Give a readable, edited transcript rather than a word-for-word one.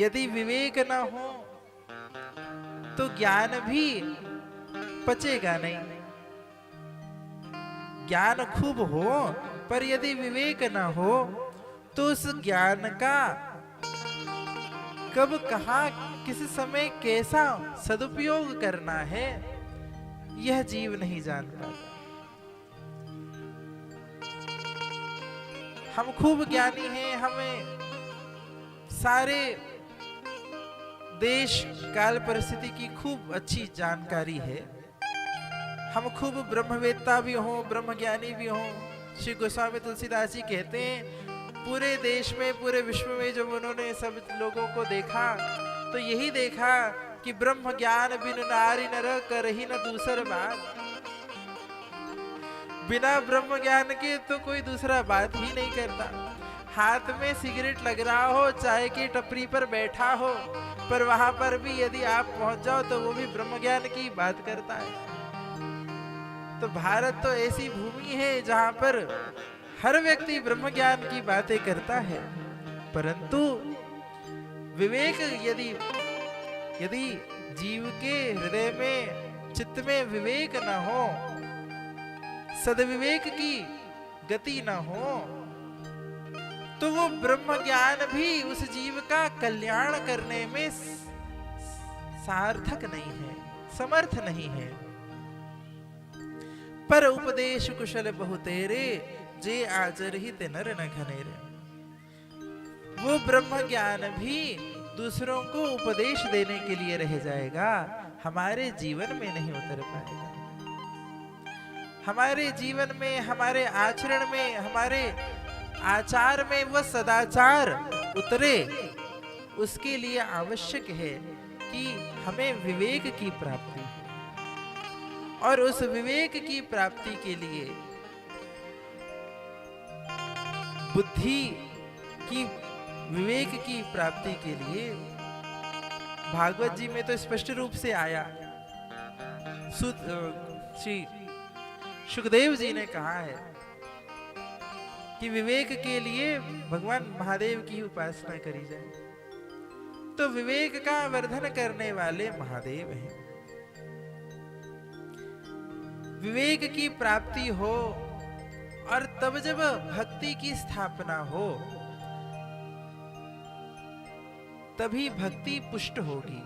यदि विवेक न हो तो ज्ञान भी पचेगा नहीं। ज्ञान खूब हो पर यदि विवेक न हो तो उस ज्ञान का कब कहां किस समय कैसा सदुपयोग करना है यह जीव नहीं जान पाता। हम खूब ज्ञानी हैं, हमें सारे देश काल परिस्थिति की खूब अच्छी जानकारी है, हम खूब ब्रह्मवेत्ता भी हों, ब्रह्मज्ञानी भी हों। श्री गोस्वामी तुलसीदास जी कहते हैं पूरे देश में, पूरे विश्व में जब उन्होंने सब लोगों को देखा तो यही देखा कि ब्रह्म ज्ञान बिनु नारी नर करहि न दूसर बात। बिना ब्रह्म ज्ञान के तो कोई दूसरा बात ही नहीं करता। हाथ में सिगरेट लग रहा हो, चाय की टपरी पर बैठा हो, पर वहां पर भी यदि आप पहुंच जाओ तो वो भी ब्रह्म ज्ञान की बात करता है। तो भारत तो ऐसी भूमि है जहां पर हर व्यक्ति ब्रह्म ज्ञान की बातें करता है, परंतु विवेक यदि जीव के हृदय में, चित्त में विवेक न हो, सद्विवेक की गति न हो, तो वो ब्रह्म ज्ञान भी उस जीव का कल्याण करने में सार्थक नहीं है, समर्थ नहीं है। पर उपदेश कुशल बहु तेरे, जे आचरहित नर न घनेरे। वो ब्रह्म ज्ञान भी दूसरों को उपदेश देने के लिए रह जाएगा, हमारे जीवन में नहीं उतर पाएगा। हमारे जीवन में, हमारे आचरण में, हमारे आचार में वह सदाचार उतरे, उसके लिए आवश्यक है कि हमें विवेक की प्राप्ति हो। और उस विवेक की प्राप्ति के लिए, बुद्धि की, विवेक की प्राप्ति के लिए भागवत जी में तो स्पष्ट रूप से आया। श्री सुखदेव जी ने कहा है कि विवेक के लिए भगवान महादेव की उपासना करी जाए। तो विवेक का वर्धन करने वाले महादेव हैं। विवेक की प्राप्ति हो और तब जब भक्ति की स्थापना हो तभी भक्ति पुष्ट होगी।